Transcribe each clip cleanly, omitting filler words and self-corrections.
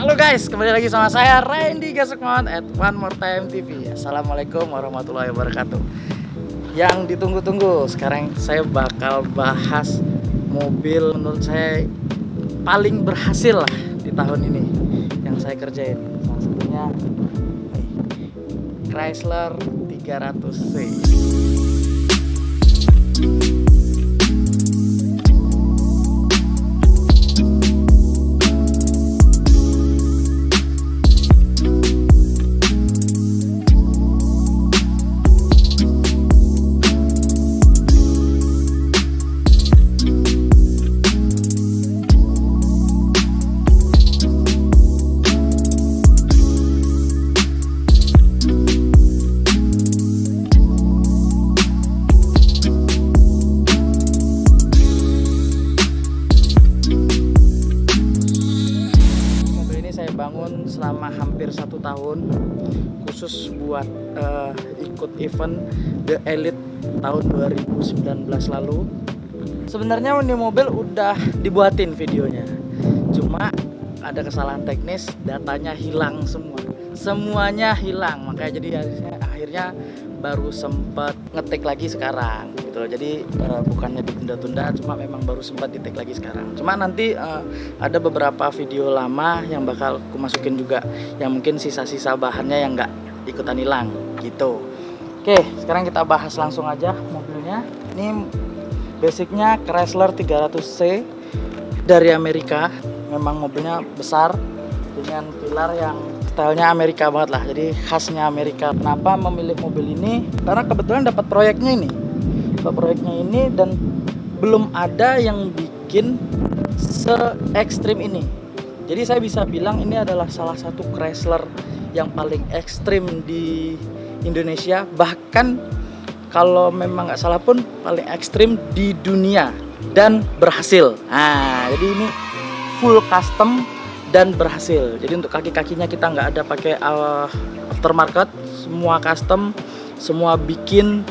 Halo guys, kembali lagi sama saya Randy Gasukmon at One More Time TV. Assalamualaikum warahmatullahi wabarakatuh. Yang ditunggu-tunggu, sekarang saya bakal bahas mobil menurut saya paling berhasil lah di tahun ini yang saya kerjain. Salah satunya Chrysler 300C. Bangun selama hampir 1 tahun khusus buat ikut event The Elite tahun 2019 lalu. Sebenarnya ini mobil udah dibuatin videonya, cuma ada kesalahan teknis, datanya hilang semuanya hilang, makanya jadi akhirnya baru sempat ngetik lagi sekarang gitu loh. Jadi bukannya ditunda-tunda, cuma memang baru sempat di-take lagi sekarang. Cuma nanti ada beberapa video lama yang bakal aku masukin juga, yang mungkin sisa-sisa bahannya yang nggak ikutan hilang gitu. Oke, sekarang kita bahas langsung aja mobilnya. Ini basicnya Chrysler 300C dari Amerika. Memang mobilnya besar dengan pilar yang stylenya Amerika banget lah, jadi khasnya Amerika. Kenapa memilih mobil ini? Karena kebetulan dapat proyeknya ini dan belum ada yang bikin se-ekstrim ini. Jadi saya bisa bilang ini adalah salah satu Chrysler yang paling ekstrim di Indonesia, bahkan kalau memang nggak salah pun paling ekstrim di dunia dan berhasil. Nah, jadi ini full custom dan berhasil. Jadi untuk kaki-kakinya kita nggak ada pakai aftermarket, semua custom, semua bikin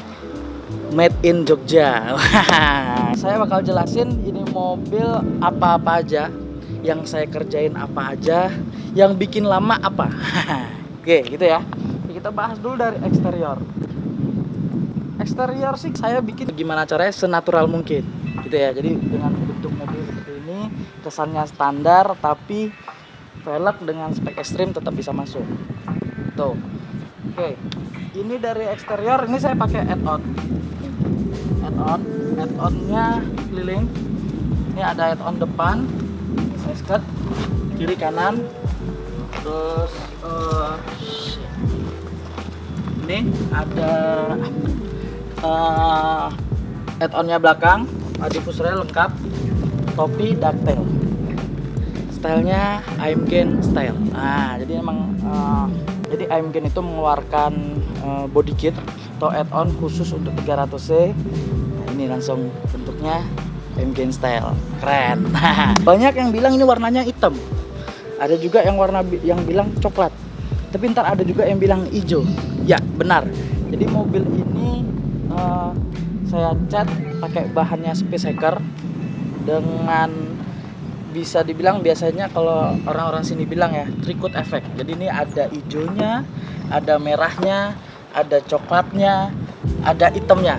made in Jogja. Saya bakal jelasin ini mobil apa-apa aja, yang saya kerjain apa aja, yang bikin lama apa. Oke, gitu ya. Kita bahas dulu dari eksterior. Eksterior sih saya bikin gimana caranya senatural mungkin, gitu ya. Jadi dengan bentuk mobil seperti ini, kesannya standar tapi velg dengan spek ekstrim tetap bisa masuk. Tuh. Oke. Ini dari eksterior, ini saya pakai add-on-nya keliling. Ini ada add-on depan, saya skirt, kiri kanan. Terus ini ada add-onnya belakang, diffusernya lengkap, topi ducktail. Stylenya Aimgen style. Nah, jadi emang jadi Aimgen itu mengeluarkan body kit atau add-on khusus untuk 300C. Nah, ini langsung bentuknya Aimgen style. Keren. Banyak yang bilang ini warnanya hitam. Ada juga yang bilang coklat. Tapi ntar ada juga yang bilang hijau. Ya, benar. Jadi mobil ini saya cat pakai bahannya Space Hacker dengan, bisa dibilang biasanya kalau orang-orang sini bilang ya, tricot effect. Jadi ini ada hijaunya, ada merahnya, ada coklatnya, ada hitamnya.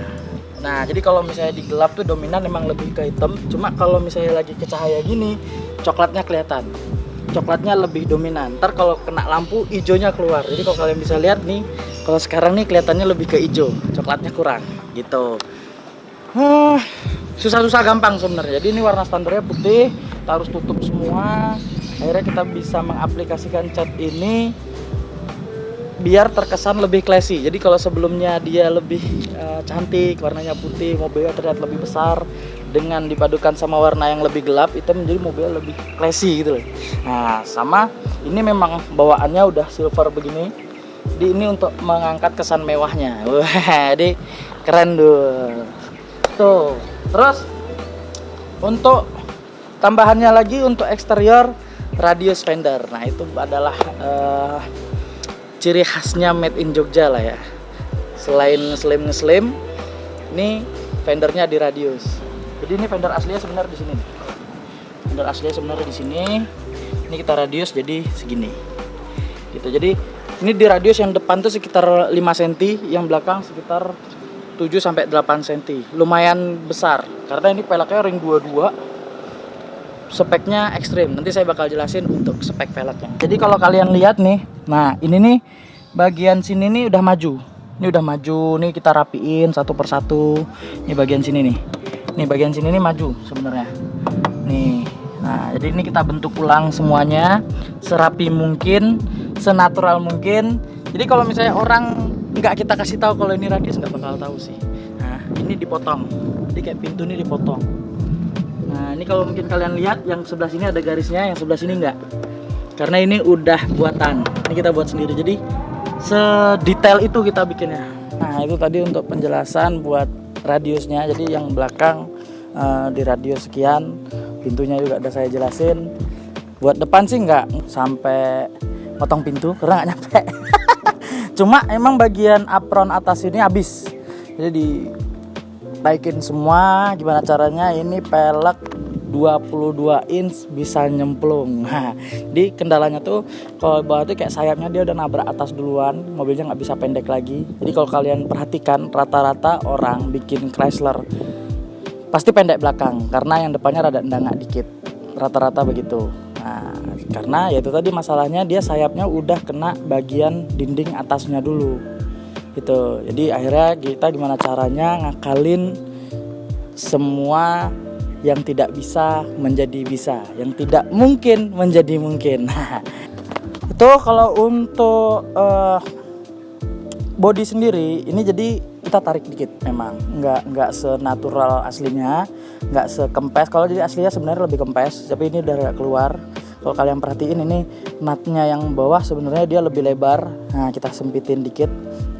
Nah, jadi kalau misalnya di gelap tuh dominan memang lebih ke hitam. Cuma kalau misalnya lagi ke cahaya gini, coklatnya kelihatan. Coklatnya lebih dominan. Ntar kalau kena lampu, hijaunya keluar. Jadi kalau kalian bisa lihat nih, kalau sekarang nih kelihatannya lebih ke hijau, coklatnya kurang gitu. Susah-susah gampang sebenarnya. Jadi ini warna standarnya putih, kita harus tutup semua. Akhirnya kita bisa mengaplikasikan cat ini biar terkesan lebih classy. Jadi kalau sebelumnya dia lebih cantik, warnanya putih, mobilnya terlihat lebih besar, dengan dipadukan sama warna yang lebih gelap, itu menjadi mobil lebih classy gitu loh. Nah, sama ini memang bawaannya udah silver begini. Jadi ini untuk mengangkat kesan mewahnya. Wah, jadi keren tuh. Terus untuk tambahannya lagi untuk eksterior, radius fender. Nah, itu adalah ciri khasnya made in Jogja lah ya. Selain ngeslim, ini fendernya di radius. Jadi ini fender aslinya sebenarnya di sini. Fender aslinya sebenarnya di sini. Ini kita radius jadi segini gitu. Jadi ini di radius yang depan tuh sekitar 5 cm, yang belakang sekitar 7 sampai 8 cm. Lumayan besar karena ini peleknya ring 22. Speknya ekstrim. Nanti saya bakal jelasin untuk spek velgnya. Jadi kalau kalian lihat nih, nah ini nih bagian sini nih udah maju. Ini udah maju nih, kita rapiin satu persatu. Ini bagian sini nih. Nih bagian sini nih maju sebenarnya. Nih. Nah, jadi ini kita bentuk ulang semuanya serapi mungkin, senatural mungkin. Jadi kalau misalnya orang nggak kita kasih tahu kalau ini radius, nggak bakal tahu sih. Nah, ini dipotong. Jadi kayak pintu ini dipotong. Nah, ini kalau mungkin kalian lihat yang sebelah sini ada garisnya, yang sebelah sini nggak. Karena ini udah buatan. Ini kita buat sendiri. Jadi sedetail itu kita bikinnya. Nah, itu tadi untuk penjelasan buat radiusnya. Jadi yang belakang di radius sekian, pintunya juga udah saya jelasin. Buat depan sih nggak sampai potong pintu karena nggak nyampe. Cuma emang bagian apron atas ini habis, jadi ditaikin semua. Gimana caranya? Ini pelek 22 inch bisa nyemplung. Nah, di kendalanya tuh kalau bawah tuh kayak sayapnya dia udah nabrak atas duluan, mobilnya nggak bisa pendek lagi. Jadi kalau kalian perhatikan rata-rata orang bikin Chrysler pasti pendek belakang karena yang depannya rada ndangak dikit, rata-rata begitu. Nah, karena ya itu tadi masalahnya, dia sayapnya udah kena bagian dinding atasnya dulu gitu. Jadi akhirnya kita gimana caranya ngakalin semua yang tidak bisa menjadi bisa, yang tidak mungkin menjadi mungkin. Itu kalau untuk body sendiri ini jadi kita tarik dikit, memang nggak senatural aslinya, nggak sekempes. Kalau jadi aslinya sebenarnya lebih kempes, tapi ini udah agak keluar. Kalau kalian perhatiin ini nutnya yang bawah sebenarnya dia lebih lebar. Nah, kita sempitin dikit.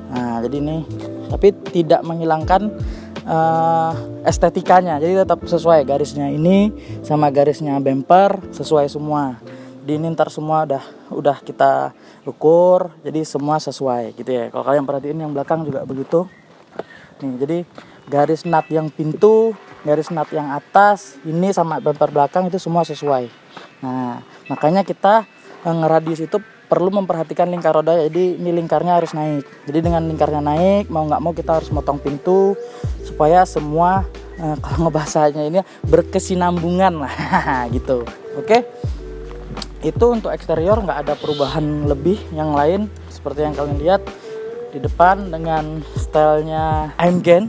Nah, jadi ini tapi tidak menghilangkan estetikanya. Jadi tetap sesuai garisnya ini sama garisnya bumper sesuai semua. Di ini ntar semua udah kita ukur, jadi semua sesuai gitu ya. Kalau kalian perhatiin yang belakang juga begitu. Nih, jadi garis nut yang pintu, garis nut yang atas, ini sama bumper belakang itu semua sesuai. Nah, makanya kita ngeradius itu perlu memperhatikan lingkar roda. Jadi ini lingkarnya harus naik. Jadi dengan lingkarnya naik, mau nggak mau kita harus motong pintu supaya semua kalau ngebahasanya ini berkesinambungan lah gitu. Oke. Itu untuk eksterior, nggak ada perubahan lebih yang lain seperti yang kalian lihat. Di depan dengan stylenya Aimgen.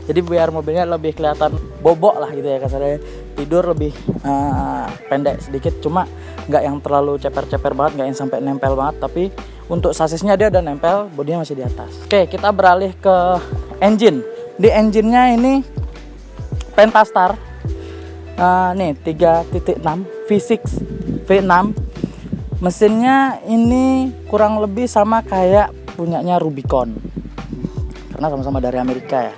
Jadi biar mobilnya lebih kelihatan bobok lah gitu ya kasarnya. Tidur lebih pendek sedikit, cuma nggak yang terlalu ceper-ceper banget, nggak yang sampai nempel banget. Tapi untuk sasisnya dia udah nempel, bodinya masih di atas. Oke, kita beralih ke engine. Di engine-nya ini Pentastar nih 3.6 V6 V6. Mesinnya ini kurang lebih sama kayak punyanya Rubicon karena sama-sama dari Amerika ya,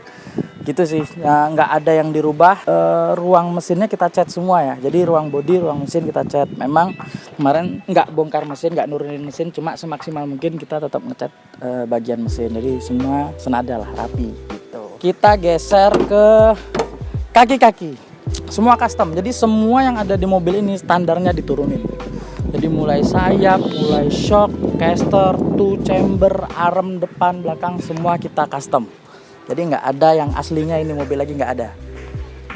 gitu sih ya, nggak ada yang dirubah. Ruang mesinnya kita cat semua ya, jadi ruang bodi, ruang mesin kita cat. Memang kemarin nggak bongkar mesin, nggak nurunin mesin, cuma semaksimal mungkin kita tetap ngecat bagian mesin, jadi semua senada lah, rapi gitu. Kita geser ke kaki-kaki, semua custom, jadi semua yang ada di mobil ini standarnya diturunin. Jadi mulai sayap, mulai shock, caster, two chamber, arm depan, belakang, semua kita custom. Jadi nggak ada yang aslinya ini mobil lagi, nggak ada.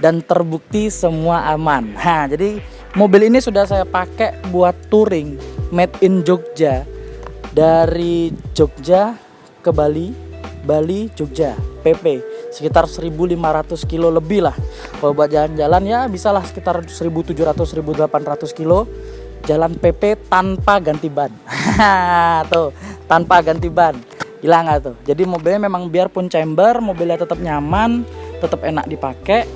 Dan terbukti semua aman. Nah, jadi mobil ini sudah saya pakai buat touring, made in Jogja. Dari Jogja ke Bali, Bali, Jogja, PP. Sekitar 1.500 kilo lebih lah. Kalau buat jalan-jalan ya bisalah sekitar 1.700-1.800 kilo. Jalan PP tanpa ganti ban. Tuh, tanpa ganti ban. Gila nggak tuh? Jadi mobilnya memang biarpun chamber, mobilnya tetap nyaman, tetap enak dipakai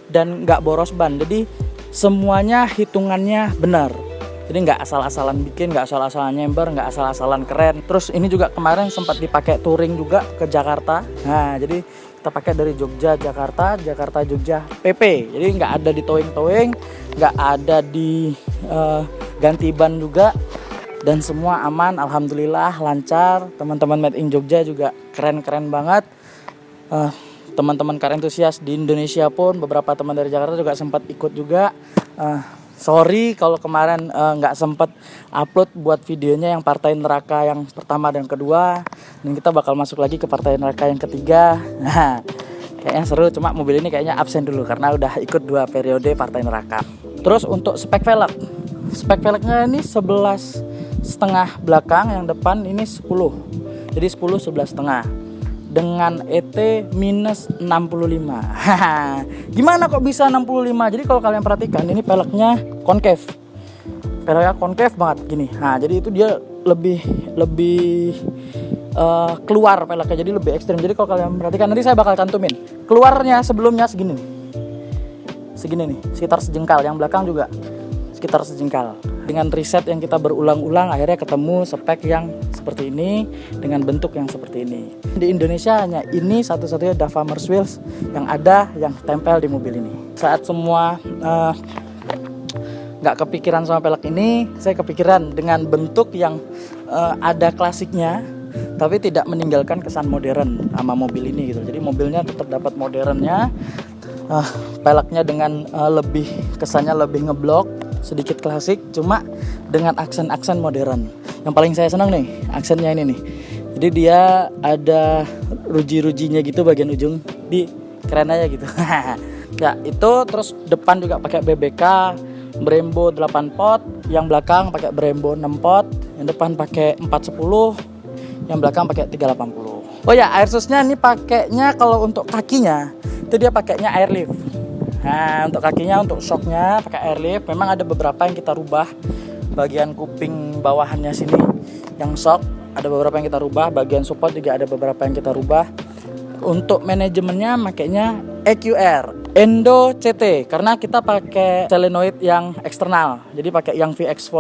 dan nggak boros ban. Jadi semuanya hitungannya benar. Jadi nggak asal-asalan bikin, nggak asal-asalan nyember, nggak asal-asalan keren. Terus ini juga kemarin sempat dipakai touring juga ke Jakarta. Nah, jadi kita pakai dari Jogja, Jakarta, Jakarta, Jogja, PP. Jadi nggak ada di towing-towing, nggak ada di ganti ban juga, dan semua aman, alhamdulillah lancar. Teman-teman made in Jogja juga keren-keren banget. Teman-teman car enthusiast di Indonesia pun beberapa teman dari Jakarta juga sempat ikut juga. Sorry kalau kemarin nggak sempet upload buat videonya yang Partai Neraka yang pertama dan kedua. Dan kita bakal masuk lagi ke Partai Neraka yang ketiga. Nah, kayaknya seru, cuma mobil ini kayaknya absen dulu karena udah ikut 2 periode Partai Neraka. Terus untuk spek velg. Spek velgnya ini 11,5 belakang, yang depan ini 10. Jadi 10 11,5. Dengan ET minus 65. Gimana kok bisa 65? Jadi kalau kalian perhatikan ini peleknya concave. Peleknya concave banget gini. Nah, jadi itu dia lebih keluar peleknya, jadi lebih ekstrim. Jadi kalau kalian perhatikan, nanti saya bakal cantumin. Keluarnya sebelumnya segini nih. Segini nih, sekitar sejengkal. Yang belakang juga sekitar sejengkal. Dengan riset yang kita berulang-ulang, akhirnya ketemu spek yang seperti ini dengan bentuk yang seperti ini. Di Indonesia hanya ini satu-satunya Dava Mers Wheels yang ada yang tempel di mobil ini. Saat semua nggak kepikiran sama pelek ini, saya kepikiran dengan bentuk yang ada klasiknya tapi tidak meninggalkan kesan modern sama mobil ini gitu. Jadi mobilnya tetap dapat modernnya, peleknya dengan kesannya lebih ngeblok, sedikit klasik, cuma dengan aksen-aksen modern. Yang paling saya senang nih, aksennya ini nih. Jadi dia ada ruji-rujinya gitu bagian ujung, di keren aja gitu. Ya itu, terus depan juga pakai BBK Brembo 8 pot, yang belakang pakai Brembo 6 pot, yang depan pakai 410, yang belakang pakai 380. Oh ya, air susnya ini pakainya kalau untuk kakinya itu dia pakainya airlift. Nah, untuk kakinya, untuk shocknya pakai airlift. Memang ada beberapa yang kita rubah, bagian kuping bawahannya sini yang shock ada beberapa yang kita rubah, bagian support juga ada beberapa yang kita rubah. Untuk manajemennya makanya EQR Endo CT karena kita pakai solenoid yang eksternal, jadi pakai yang VX4.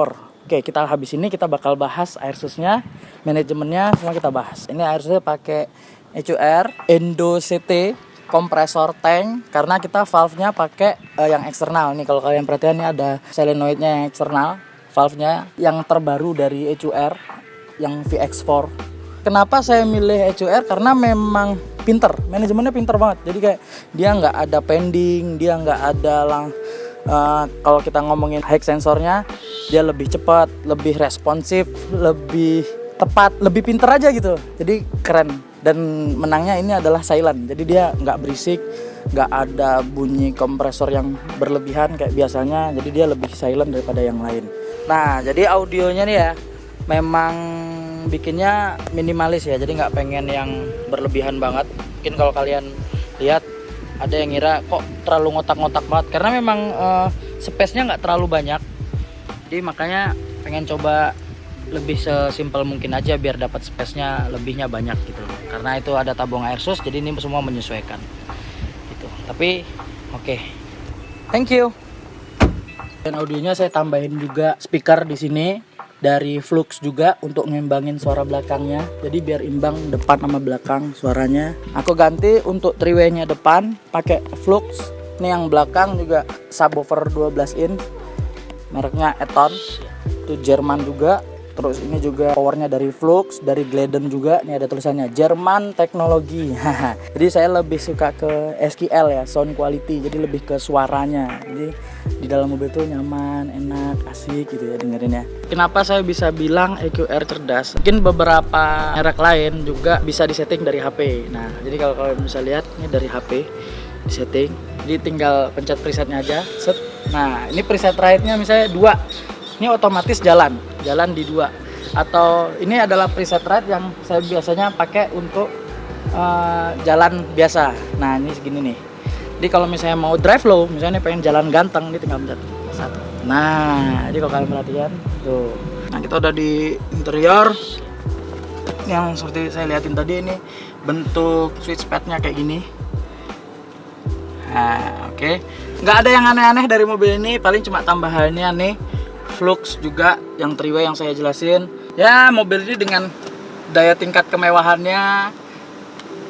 Oke, kita habis ini kita bakal bahas air susnya, manajemennya semua kita bahas. Ini air susnya pakai EQR Endo CT kompresor tank karena kita valve-nya pakai yang eksternal. Nih kalau kalian perhatian nih ada solenoidnya yang eksternal, valve-nya yang terbaru dari EQR yang VX4. Kenapa saya milih EQR? Karena memang pinter, manajemennya pinter banget. Jadi kayak dia nggak ada pending, dia nggak ada kalau kita ngomongin high sensornya, dia lebih cepat, lebih responsif, lebih tepat, lebih pinter aja gitu. Jadi keren. Dan menangnya ini adalah silent, jadi dia nggak berisik, nggak ada bunyi kompresor yang berlebihan kayak biasanya, jadi dia lebih silent daripada yang lain. Nah, jadi audionya nih ya memang bikinnya minimalis ya, jadi nggak pengen yang berlebihan banget. Mungkin kalau kalian lihat ada yang ngira kok terlalu ngotak-ngotak banget, karena memang space-nya nggak terlalu banyak, jadi makanya pengen coba lebih sesimpel mungkin aja biar dapat space-nya lebihnya banyak gitu. Karena itu ada tabung air sus, jadi ini semua menyesuaikan gitu. Tapi oke. Thank you. Dan audionya saya tambahin juga speaker di sini dari Flux juga untuk ngembangin suara belakangnya. Jadi biar imbang depan sama belakang suaranya. Aku ganti untuk triway-nya depan pakai Flux. Ini yang belakang juga subwoofer 12 in. Mereknya Eton. Itu Jerman juga. Terus ini juga powernya dari Flux, dari Glidden juga. Ini ada tulisannya Jerman Teknologi. Jadi saya lebih suka ke SQL ya, sound quality. Jadi lebih ke suaranya. Jadi di dalam mobil tuh nyaman, enak, asik gitu ya dengerin ya. Kenapa saya bisa bilang EQR cerdas? Mungkin beberapa merek lain juga bisa disetting dari HP. Nah, jadi kalau kalian bisa lihat ini dari HP disetting. Jadi tinggal pencet presetnya aja. Set. Nah, ini preset ride-nya misalnya 2. Ini otomatis jalan di 2. Atau ini adalah preset ride yang saya biasanya pakai untuk jalan biasa. Nah, ini segini nih. Jadi kalau misalnya mau drive low, misalnya pengen jalan ganteng, ini tinggal pencet 1. Nah, jadi kalau kalian perhatian tuh. Nah, kita udah di interior. Yang seperti saya liatin tadi, ini bentuk switch padnya kayak gini. Nah, oke. Nggak ada yang aneh-aneh dari mobil ini, paling cuma tambahannya nih Flux juga yang triway yang saya jelasin. Ya, mobil ini dengan daya tingkat kemewahannya,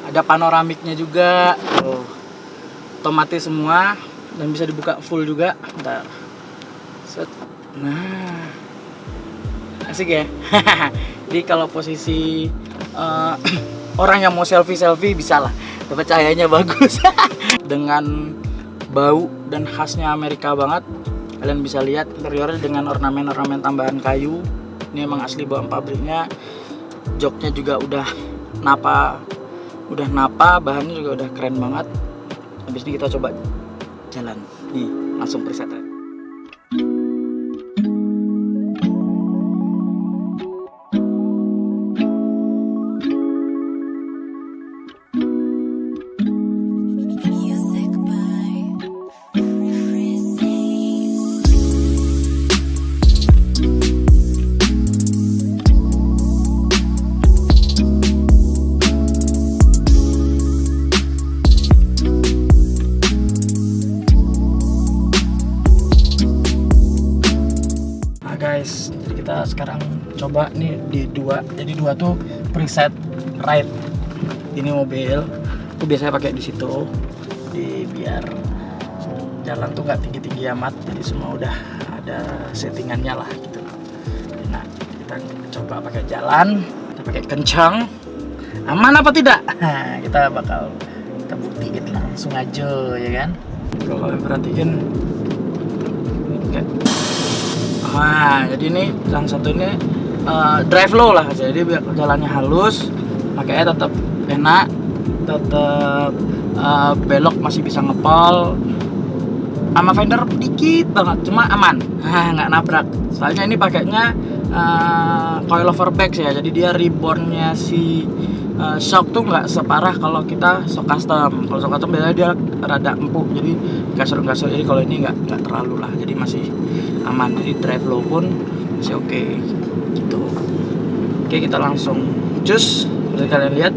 ada panoramiknya juga. Oh, otomatis semua dan bisa dibuka full juga. Bentar. Set. Nah, asik ya. Jadi kalau posisi orang yang mau selfie bisa lah, dapat cahayanya bagus. Dengan bau dan khasnya Amerika banget. Kalian bisa lihat interiornya dengan ornamen-ornamen tambahan kayu. Ini emang asli bawaan pabriknya. Joknya juga udah napa, bahannya juga udah keren banget. Habis ini kita coba jalan. Nih, langsung presetnya. Guys, jadi kita sekarang coba nih di dua. Jadi dua tuh preset ride. Ini mobil, aku biasanya pakai di situ, biar jalan tuh nggak tinggi-tinggi amat. Jadi semua udah ada settingannya lah gitu. Nah, kita coba pakai jalan, kita pakai kencang, aman apa tidak? Nah, kita buktiin langsung aja ya kan. Kalau kalian perhatiin, kayak nah, jadi ini yang satu ini drive low lah, jadi biar jalannya halus, makanya tetap enak, tetap belok masih bisa ngepol, sama fender dikit banget, cuma aman, nggak nabrak. Soalnya ini pakainya coilover back ya, jadi dia rebornnya si shock tuh nggak separah kalau kita shock custom. Kalau shock custom biasanya dia rada empuk, jadi gasur-gasur. Jadi kalau ini nggak terlalu lah, jadi masih aman. Jadi drive low pun masih oke gitu. Oke, kita langsung cus. Seperti kalian lihat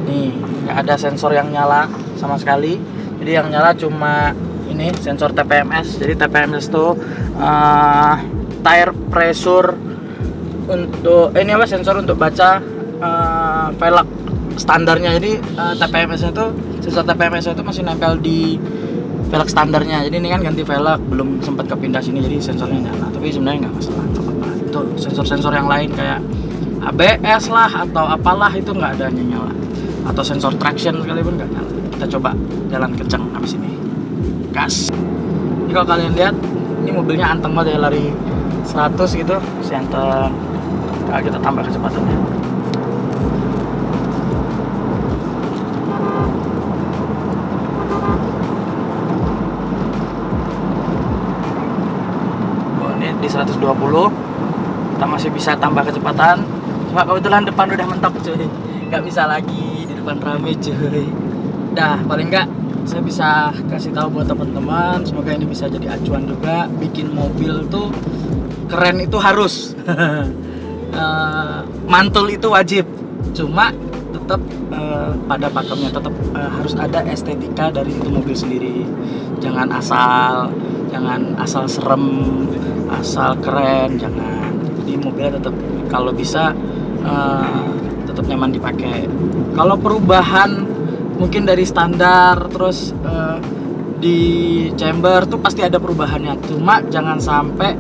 nih, nggak ada sensor yang nyala sama sekali. Jadi yang nyala cuma ini sensor TPMS. Jadi TPMS tuh tire pressure untuk ini apa, sensor untuk baca velg standarnya. Jadi TPMS itu, sensor TPMS itu masih nempel di velg standarnya. Jadi ini kan ganti velg, belum sempat kepindah sini, jadi sensornya nyala. Tapi sebenarnya nggak masalah, nggak apa-apa. Itu sensor-sensor yang lain kayak ABS lah atau apalah itu nggak ada yang nyala. Atau sensor traction sekalipun nggak nyala. Kita coba jalan kencang habis ini. Gas. Ini kalau kalian lihat, ini mobilnya anteng banget ya, lari 100 gitu, anteng. Nah, kita tambah kecepatannya. Di 120 kita masih bisa tambah kecepatan, cuma kebetulan depan udah mentok cuy, nggak bisa lagi, di depan rame cuy. Dah, paling nggak saya bisa kasih tahu buat teman-teman, semoga ini bisa jadi acuan juga. Bikin mobil tuh keren itu harus mantul itu wajib, cuma tetap pada pakemnya tetap harus ada estetika dari itu mobil sendiri. Jangan asal serem, asal keren, jangan. Jadi mobilnya tetap kalau bisa tetap nyaman dipakai. Kalau perubahan mungkin dari standar terus di chamber tuh pasti ada perubahannya, cuma jangan sampai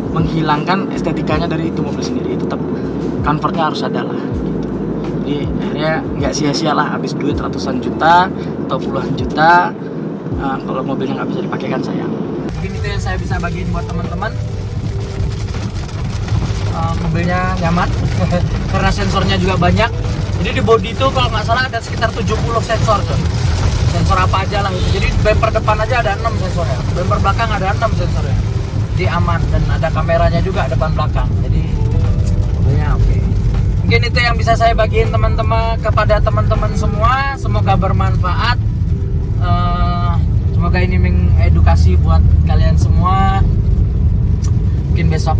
menghilangkan estetikanya dari itu mobil sendiri. Tetap comfortnya harus ada lah gitu. Jadi akhirnya nggak sia-sia lah habis duit ratusan juta atau puluhan juta kalau mobilnya nggak bisa dipakai, kan sayang. Mungkin itu yang saya bisa bagiin buat teman-teman. Mobilnya nyaman karena sensornya juga banyak. Jadi di bodi itu kalau nggak salah ada sekitar 70 sensor tuh. Sensor apa aja lah itu. Jadi bumper depan aja ada 6 sensornya, bumper belakang ada 6 sensornya. Jadi aman, dan ada kameranya juga depan belakang. Jadi mobilnya oke. Mungkin itu yang bisa saya bagiin teman-teman kepada teman-teman semua. Semoga bermanfaat. Semoga ini mengedukasi buat kalian semua. Mungkin besok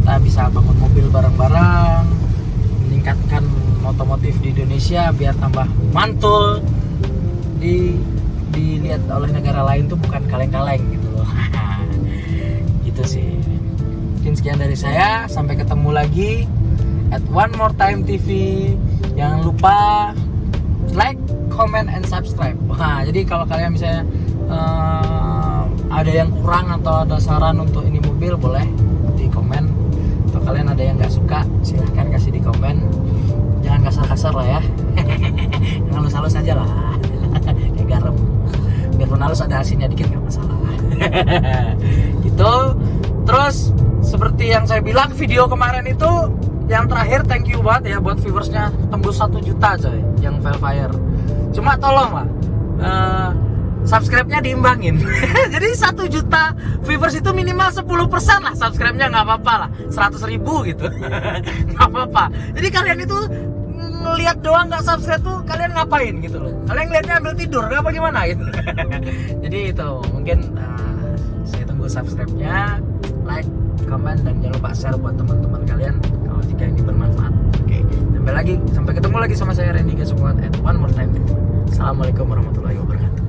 kita bisa bangun mobil bareng-bareng, meningkatkan otomotif di Indonesia biar tambah mantul, dilihat oleh negara lain tuh bukan kaleng-kaleng gitu loh. Gitu sih. Mungkin sekian dari saya, sampai ketemu lagi at One More Time TV. Jangan lupa like, comment, and subscribe. Wah, jadi kalau kalian misalnya ada yang kurang atau ada saran untuk ini mobil, boleh di komen. Atau kalian ada yang nggak suka, silahkan kasih di komen. Jangan kasar-kasar lah ya. Jangan halus-halus aja lah. Kayak garam. biarpun halus ada asinnya dikit nggak masalah. Gitu. Terus seperti yang saya bilang video kemarin itu yang terakhir, thank you banget ya buat viewersnya tembus 1 juta coy yang Velfire. Cuma tolong lah subscribe-nya diimbangin. Jadi 1 juta viewers itu minimal 10% lah subscribe-nya, nggak apa-apa lah, 100.000 gitu. Nggak apa-apa. Jadi kalian itu ngelihat doang nggak subscribe tuh kalian ngapain gitu loh. Kalian ngeliatnya ambil tidur apa gimana gitu. Jadi itu mungkin saya tunggu subscribe-nya, like, comment, dan jangan lupa share buat teman-teman kalian kalau jika ini bermanfaat. Oke, sampai ketemu lagi sama saya Randy Gasumwat at one more time. Assalamualaikum warahmatullahi wabarakatuh.